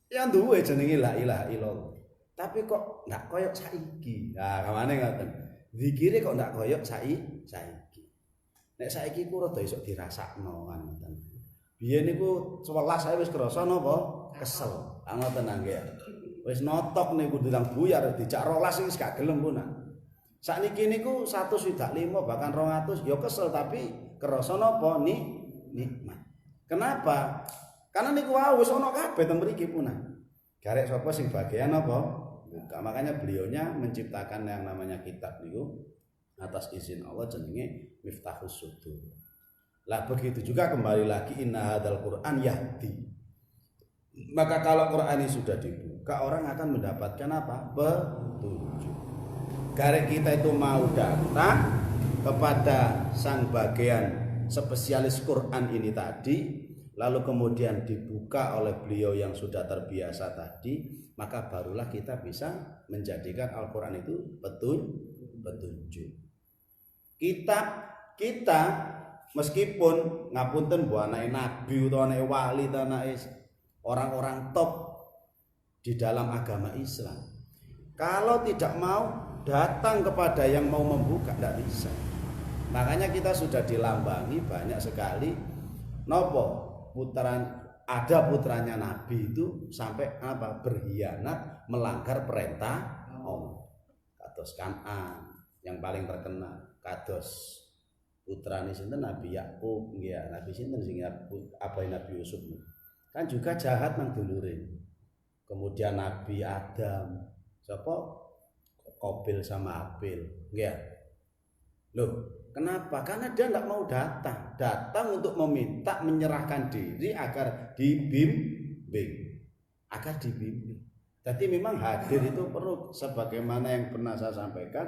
Yang duwe jenenge la ilaha illallah. Tapi kok nggak koyok saiki. Nah, kamane ngoten. Zikire kok ndak koyok saiki. Nek saiki ku rada iso dirasakno kan ngoten. Biyen niku 11 saya wis krasa napa? Kesel. Ngoten nggih. Wis notok niku ndang buyar dijak 12 wis gak gelem punah. Sakniki niku 105 bahkan 200 ya kesel tapi krasa napa nikmat. Kenapa? Karena niku wis ana kabeh teng mriki punah. Garek sapa sing bagian apa? Buka. Makanya beliaunya menciptakan yang namanya kitab niku atas izin Allah jenenge Miftahus Sudur. Lah begitu juga kembali lagi inna hadzal Qur'an yahdi. Maka kalau Quran ini sudah dibuka orang akan mendapatkan apa? Petunjuk. Garek kita itu mau datang kepada sang bagian spesialis Quran ini tadi lalu kemudian dibuka oleh beliau yang sudah terbiasa tadi, maka barulah kita bisa menjadikan Al-Qur'an itu petunjuk. Kita meskipun ngapunten bu anake nabi utawa anake wali utawa anake orang-orang top di dalam agama Islam, kalau tidak mau datang kepada yang mau membuka tidak bisa. Makanya kita sudah dilambangi banyak sekali nopo ada putranya nabi itu sampai apa berkhianat melanggar perintah Allah. Kados Kan'an yang paling terkenal, kados putrane sinten Nabi Yakub nggih, Nabi sinten sing abai Nabi Yusuf kan juga jahat nang dulure. Kemudian Nabi Adam sapa Qabil sama Habil nggih. Loh, kenapa? Karena dia enggak mau datang untuk meminta menyerahkan diri agar dibimbing. Jadi memang hadir itu perlu, sebagaimana yang pernah saya sampaikan,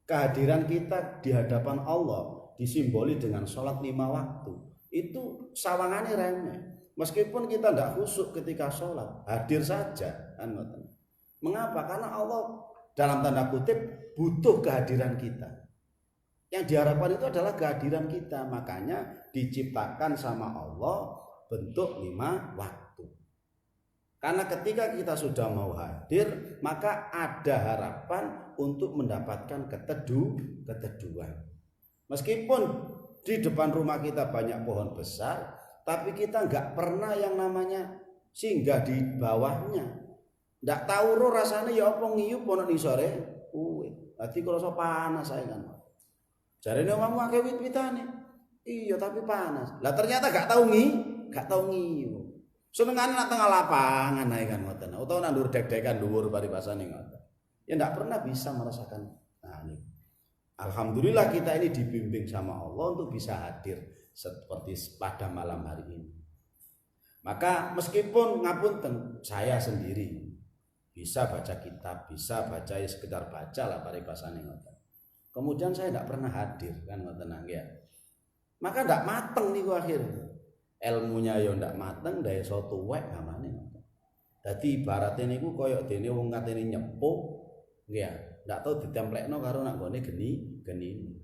kehadiran kita di hadapan Allah disimboli dengan sholat 5 waktu. Itu sawangannya remeh. Meskipun kita tidak khusyuk ketika sholat, hadir saja. Mengapa? Karena Allah dalam tanda kutip butuh kehadiran kita. Yang diharapkan itu adalah kehadiran kita. Makanya diciptakan sama Allah bentuk 5 waktu. Karena ketika kita sudah mau hadir, maka ada harapan untuk mendapatkan keteduhan. Meskipun di depan rumah kita banyak pohon besar, tapi kita nggak pernah yang namanya singgah di bawahnya. Nggak tahu roh rasanya ya apa ngiyup ana ning sore kuwe. Dadi krasa panas saya kan. Jarene omahmu akeh wit-witane. Iya tapi panas. Lah ternyata nggak tahu ngiyup. Senengane nak tengah lapangan ae kan ngoten. Utawa nang ndur dek-dekan dhuwur paribasane ngoten. Ya ndak pernah bisa merasakan. Nah ini. Alhamdulillah kita ini dibimbing sama Allah untuk bisa hadir seperti pada malam hari ini. Maka meskipun ngapunten saya sendiri bisa baca kitab, bisa baca ya sekedar baca lah paribasane ngoten. Kemudian saya tidak pernah hadir kan ngoten ya. Maka ndak mateng niku akhirnya. Ilmunya ya ndak mateng, daya iso tuwek gamane ngoten. Dadi ibaratene niku koyo dene wong katene nyepuk nggih. Ndak tau ditemplekno karo nak gone geni,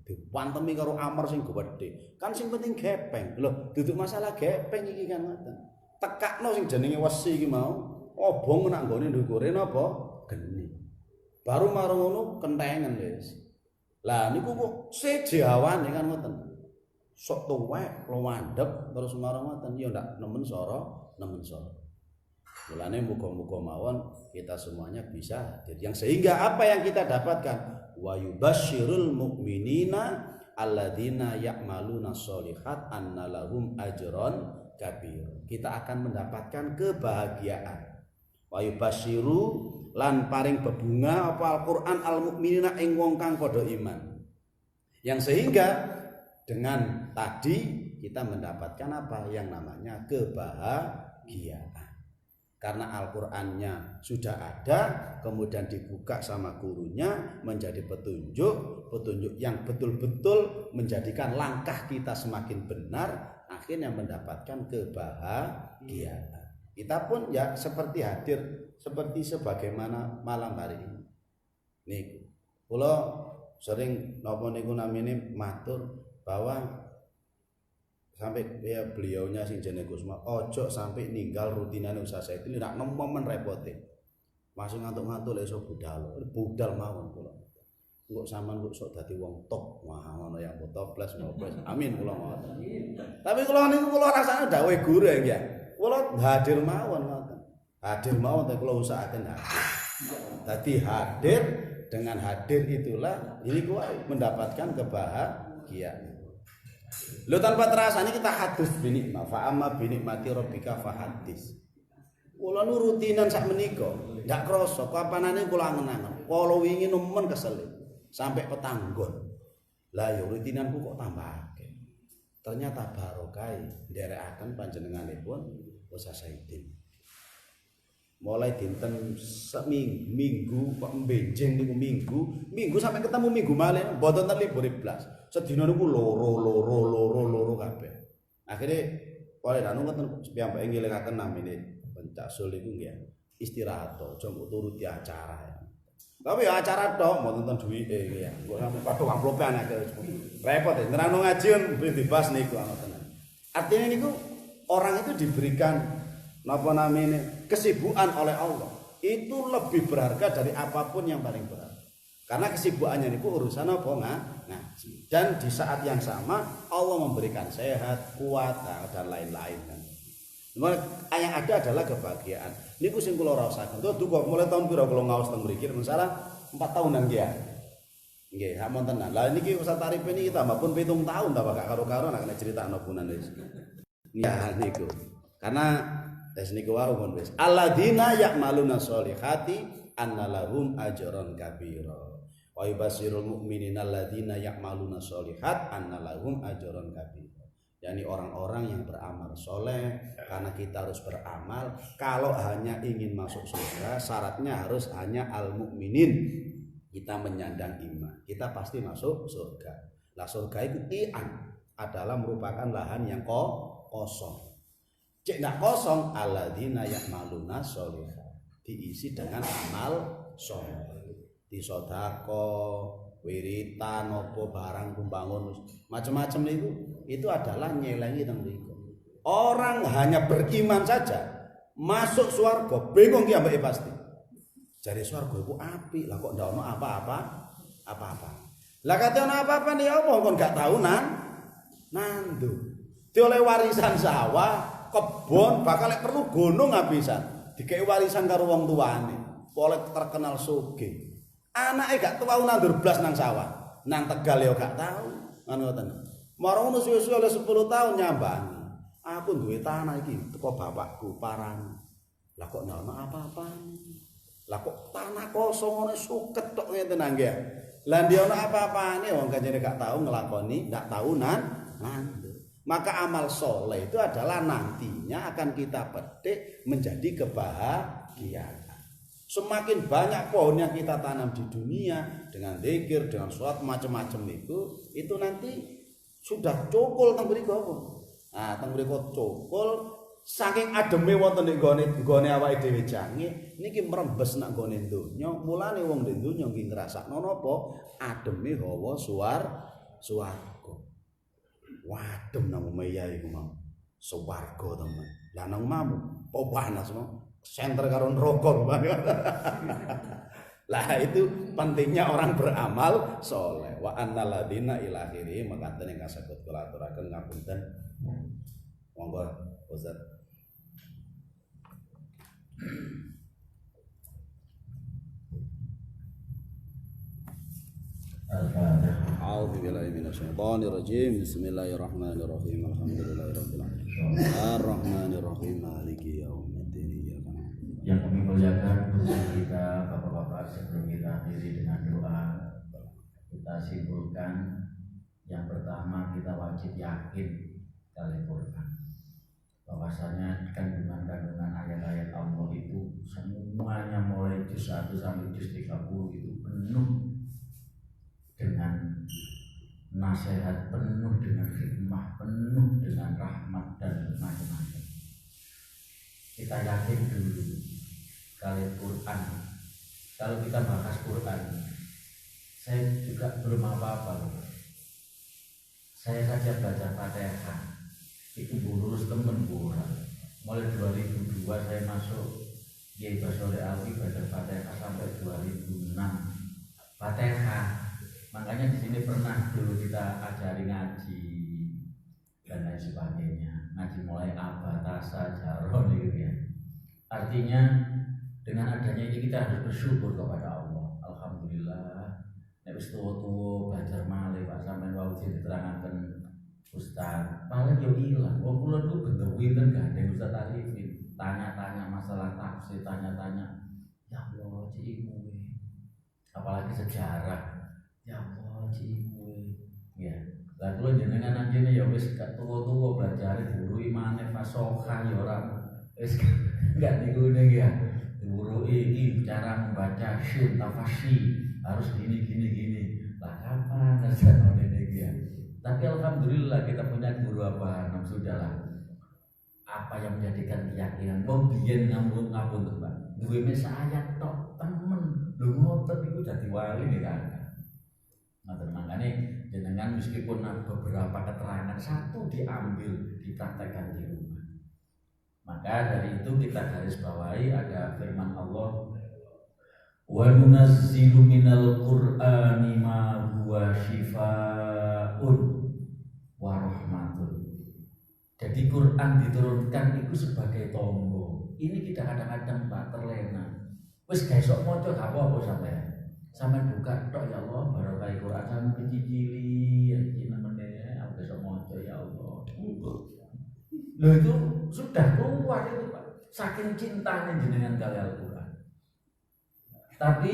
dipantemi karo amer sing gedhe. Kan sing penting gepeng. Lho, duduk masalah gepeng iki kan ngoten. Tekakno sing jenenge wesi iki mau, obong nak gone ndukure napa? Geni. Baru marung ngono kentengen wis. Lah niku kok seje awane kan ngoten. Sok tuwek, lowandhep terus marang ngoten ya ndak nemen sora. Mulane muga-muga mawon kita semuanya bisa hadir. Yang sehingga apa yang kita dapatkan wa yubasyirul mu'minina alladzina ya'maluna sholihat annalahum ajron kabir. Kita akan mendapatkan kebahagiaan. Wa yubasyiru lan paring bebunga apa Al-Qur'an al-mu'minina ing wong kang padha iman. Yang sehingga dengan tadi kita mendapatkan apa yang namanya kebahagiaan. Karena Al-Qur'annya sudah ada, kemudian dibuka sama gurunya menjadi petunjuk yang betul-betul menjadikan langkah kita semakin benar, akhirnya mendapatkan kebahagiaan. Kita pun ya seperti hadir seperti sebagaimana malam hari ini. Nih, kula sering napa niku namine matur bahwa sampai ya beliaunya sing jenenge Gusma ojo sampai ninggal rutinane usaha saya itu nak momen repote. Masuk ngantuk-ngantuk lek iso budal mawon kula. Engko sampean kok sok dadi wong top. Wah ngono ya toples ngoples. Amin kula ngoten. Tapi kula niku kula rasane dawuh guru ya. Kula hadir mawon ngoten. Hadir mawon tapi kula usahaken hadir. Dadi hadir, dengan hadir itulah ini kula mendapatkan kebahagiaan. Lo tanpa terasa ini kita hadis binikmah fa amma binikmati rabbika fahadis. Kula nu rutinan sak menika, ndak krasa kapanane kula angen-angen. Kala wingi nemen kesel sampai petanggon. Lah ya rutinanku kok tambah akeh. Ternyata barokah nderekaken panjenenganipun Ustaz Saidin. Mulai dinten seminggu kok benjing niku minggu sampai ketemu minggu malih mboten libur blas. Sedina niku loro kabeh. Akhire oleh anu ngoten piyambake ngelingaken namine pencasul niku nggih istirahat to, aja mbok turuti acara. Tapi ya acara tok mau nonton duwike iki ya. Kok sampe padha amplope anake repot ya. Nerangno ngaji ben dibahas niku ngoten. Artinya niku orang itu diberikan napa namanya kesibukan oleh Allah. Itu lebih berharga dari apapun yang paling berharga. Karena kesibukannya niku urusan apa ngaji. Dan di saat yang sama Allah memberikan sehat, kuat dan lain-lain kan. Yang ada adalah kebahagiaan. Niku sing kula rasaken. Tuh kok mulai tahun pira kula ngaos teng mriki masalah 4 tahunan nggih ya. Nggih, sak monten. Lah niki Ustaz Arif ini tambah pun 7 tahun tambah gak karo-karo nek critakno punan wis. Ya niku. Karena wis niku wae pun wis. Alladzina ya'maluna sholihati annalahum ajran kabira. Wa yubashirul mu'minina alladzina ya'maluna sholihat annalahum ajran kabira. Yani orang-orang yang beramal soleh, karena kita harus beramal. Kalau hanya ingin masuk surga, syaratnya harus hanya al-mu'minin. Kita menyandang iman, kita pasti masuk surga. Lah surga itu adalah merupakan lahan yang kosong. Cek ndak kosong, alladzina ya'maluna sholihat, diisi dengan amal soleh. Di sodako, wiritan, opo barang pembangun macam-macam itu adalah nyelengi teng mriku. Orang hanya beriman saja masuk swarga bingung ki ambek pasti. Jare swarga iku apik, lah kok ndak ono apa-apa. Lah kate ono apa-apa nih apa kon gak tau nandu. Dioleh warisan sawah, kebon, bakal perlu gunung habisan. Dikei warisan karo wong tuane. Oleh terkenal sugih. Anake gak tau nandur blas nang sawah, nang Tegal ya gak tau. Ngoten. Marang ngono suwe-suwe oleh 10 tahun nyambani. Aku duwe tanah iki teko bapakku parang. Lah kok ndak ono apa-apa. Lah kok tanah kosong ngene suket tok ngeten nggih. Lah ndi ono apa-apane wong kanjene gak tau nglakoni, gak tau nandur. Maka amal soleh itu adalah nantinya akan kita petik menjadi kebahagiaan. Semakin banyak pohon yang kita tanam di dunia dengan zikir, dengan sholat macam-macam itu nanti sudah cokol teng mriku apa? Nah, teng mriku cokol saking ademe wonten nek nggone awake dhewe jange niki merembes nak nggone donya. Mulane wong ning donya nggih ngrasakno napa? Ademe hawa swarga. Wadem nang omeya iku mau. Swarga teman. Lah nang mamu apa panas mau? Senter karo neraka. Lah itu pentingnya orang beramal soleh. Wa annal ladzina ila akhiri makaten ingkang saged kula aturaken ngapunten. Monggo Ustaz. A'udzu billahi minasyaitonir rajim. Bismillahirrahmanirrahim. Alhamdulillahirabbil alamin. Arrahmanirrahim. Maliki yaumiddin. Yang kami muliakan khusus kita Bapak-bapak, sebelum kita akhiri dengan doa, kita simpulkan yang pertama kita wajib yakin kali Quran bahwasanya kandungan-kandungan ayat-ayat Allah itu semuanya mulai juz 1 sampai juz 30 itu penuh dengan nasihat, penuh dengan hikmah, penuh dengan rahmat dan macam-macam. Kita yakin dulu kali Quran. Kalau kita bahas Quran, saya juga belum apa-apa. Saya saja baca Fatihah itu lulus temen kurang. Mulai 2002 saya masuk Kiai Basore Alwi baca Fatihah sampai 2006 Fatihah. Makanya di sini pernah dulu kita ajari ngaji dan lain sebagainya. Ngaji mulai abatasa jaron gitu ya. Artinya dengan adanya ini kita harus bersyukur kepada Allah. Alhamdulillah. Nek wis tuwa-tuwa belajar malih Pak sampean wau diterangkan Ustaz. Paling yo ilang. Wong kula niku bentuki ten gandeng Ustaz Arifin. Tanya-tanya masalah tafsir, tanya-tanya. Ya Allah, cimu. Apalagi sejarah. Ya Allah, cimu. Ya. Lah kula jenengan anjene ya wis gak tuwa-tuwa belajar guru imane fasoha ya ora wis gak niku ya. Guru ini cara membaca syin tafasyi harus gini. Lah kapan aja ngene ya. Tapi alhamdulillah kita punya guru apa sudahlah. Apa yang menjadikan keyakinan wong biyen ngapun Mbak. Duwe mes ayat tok temen. Lho ngoten niku dadi wali nih kan. Nah, makanya jenengan meskipun beberapa keterangan satu diambil dipraktekkan di rumah. Maka dari itu kita garis bawahi ada firman Allah, wa nunazzilu minal qur'ani ma huwa shifaa'un wa rahmatun. Jadi Quran diturunkan itu sebagai tombo. Ini kita kadang-kadang Pak terlena. Wis gak iso maca gak apa-apa sampean. Sampeyan buka tok ya Allah, barokah Quran sampeyan kecicili iki namanya aku iso maca ya Allah. Loh itu sudah keluar itu Pak. Saking cintanya jenengan kali Al-Quran. Tapi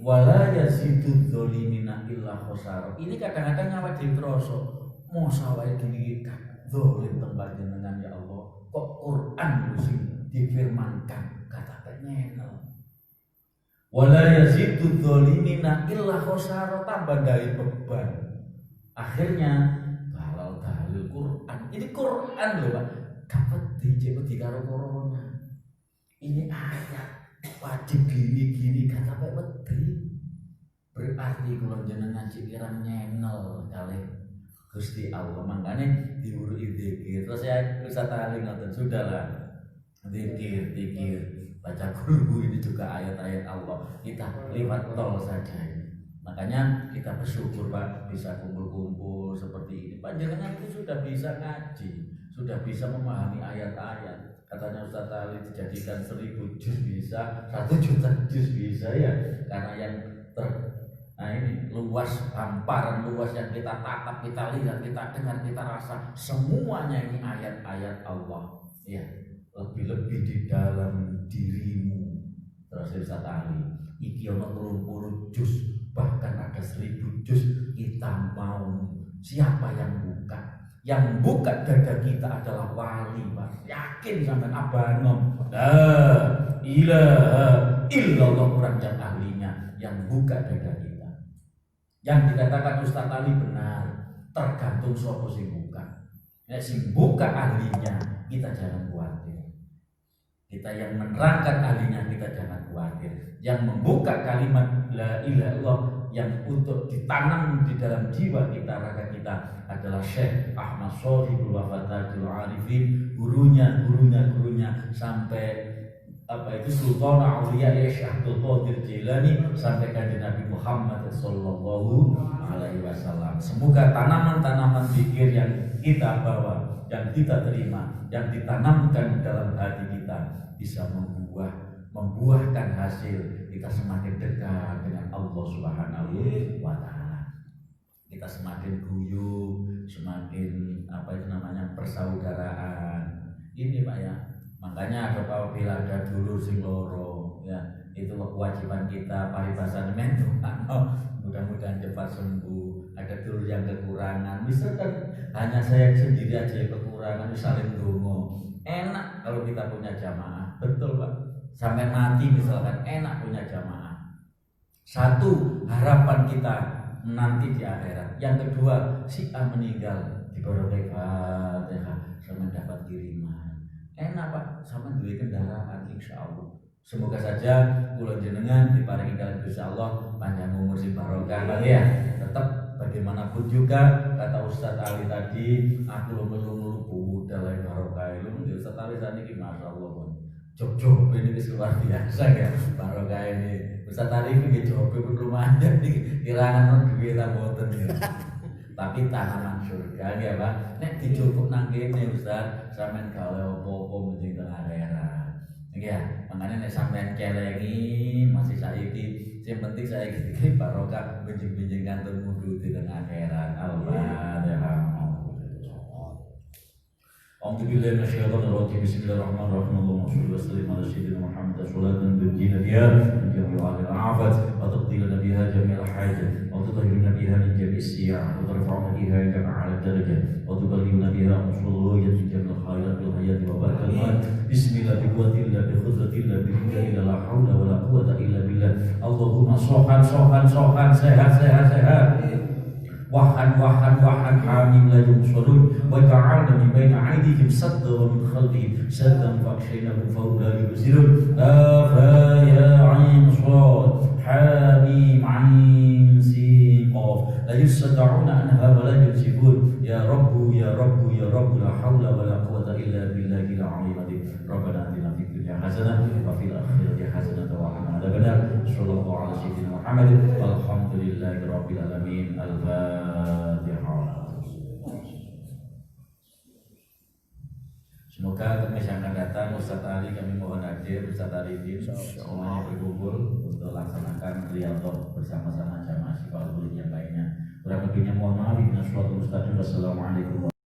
wala yazidu dzolimina illa khosar. Ini kadang-kadang nyawa ditroso. Mosok wae dikit zolim tempat jenengan ya Allah. Kok Quran sing difirmankan kata penyenel. Wala yazidu dzolimina illa khosar, tambah dari beban. Akhirnya kalau dalil Quran. Ini Quran loh Pak. Dapat di karo corona. Ini ayat wajib gini kata Pak wedi. Berarti kalau jenengan pikiran nyenel kali Gusti Allah, makanya diurui zikir. Terus saya Ustaz Ali ngoten, sudahlah zikir baca guru ini juga ayat-ayat Allah, kita lewat tol saja. Makanya kita bersyukur Pak bisa kumpul-kumpul seperti ini. Pak jenengan itu sudah bisa ngaji, sudah bisa memahami ayat-ayat. Katanya Ustaz Ali dijadikan 1000 juz bisa, 1 juta juz bisa ya, karena yang nah ini luas, hamparan luas yang kita tatap, kita lihat, kita dengar, kita rasa, semuanya ini ayat-ayat Allah ya, lebih-lebih di dalam dirimu. Terus Ustaz Ali iki ono 30 juz, bahkan ada 1000 juz. Kita mau siapa yang buka? Yang buka dada kita adalah wali Pak. Yakin sampai abanom la ilaha illallah, orang yang ahlinya yang buka dada kita. Yang dikatakan Ustaz Ali benar, tergantung siapa sing buka. Nek sing buka ahlinya, kita jangan khawatir. Kita yang menerangkan ahlinya, kita jangan khawatir. Yang membuka kalimat la ilaha illallah yang untuk ditanam di dalam jiwa kita, raga kita adalah Syekh Ahmad Shorihul Wafatatul Arifin, gurunya sampai apa itu Sultan Aulia Syekh Abdul Qadir Jilani sampai kanjeng Nabi Muhammad sallallahu alaihi wasallam. Semoga tanaman-tanaman zikir yang kita bawa, yang kita terima, yang ditanamkan dalam hati kita bisa membuahkan hasil. Kita semakin dekat dengan Allah Subhanahu wa taala. Kita semakin guyup, semakin apa itu namanya persaudaraan. Ini Pak ya. Makanya apabila ada dulur sing loro ya, itu kewajiban kita paribasan mentu. Mudah-mudahan cepat sembuh. Ada dulur yang kekurangan, misalkan hanya saya sendiri aja yang kekurangan, saling dongo. Enak kalau kita punya jamaah, betul Pak. Sampai mati misalkan enak punya jamaah. Satu, harapan kita nanti di akhirat. Yang kedua, si A meninggal di barokah Fatihah sama dapat kiriman. Enak Pak, sama duit kendaraan insyaallah. Semoga saja kula jenengan diparingi kalian Gusti Allah panjang umur sing barokah Pak ya. Tetap bagaimanapun juga kata Ustaz Ali tadi, aku lu budal barokah lu Ustaz Ali saniki masyaallah pun. Job ini luar biasa ya barokah ini. Ustaz Ali iki job pun lumayan iki kirangan duit ta mboten ya. Tapi tanaman surga ya Pak. Nek dijupuk nang kene Ustaz, sampean gawe apa-apa mending teng akhirat. Ya, makanya nek sampean celengi masih saiki, sing penting saiki iki barokah benjing-benjing kantor mudu di teng akhirat. Al-Fatihah. Alhamdulillah minasyaitonirrajim. Bismillahirrahmanirrahim. Allahumma shalli wa sallim ala sayyidina Muhammad salatan tunjina biha min jami'il afat wa tuqdilana biha jami'al hajat wa tutahhiruna biha min jami'is siyah wa tarfa'una biha ila a'la darajat wa tuballighuna biha usulul min jami'il khairat wal hayati wa barakaat. Bismillah bi quwwatillah bi qudratillah bi hawla la haula wa la quwwata illa billah. Allahumma sohan sehat. Wahan hamim la yumsurun wa ta'ala min baina aydihim sadda wa min khalfihim saddan fa akhshaynahu fa hum la yubsirun. Ya 'ain shad Hamim Ain Sin Qaf la yusda'una anha wa la yusibun ya Rabbu ya Rabbu ya Rabbu la haula wa la quwwata illa billahil aliyyil azim. Rabbana atina fid dunya hasanah wa fil akhirati hasanah wa qina adzabannar. Sallallahu ala sayyidina Muhammad walhamdulillahi rabbil alamin. Al-Fatihah. Semoga Kamis yang akan datang Ustaz Ali kami mohon hadir, Ustaz Arifin semuanya berkumpul untuk laksanakan riyadhah bersama-sama jamaah Syifaul Ulum yang lainnya. Kurang lebihnya mohon maaf. Wassalamualaikum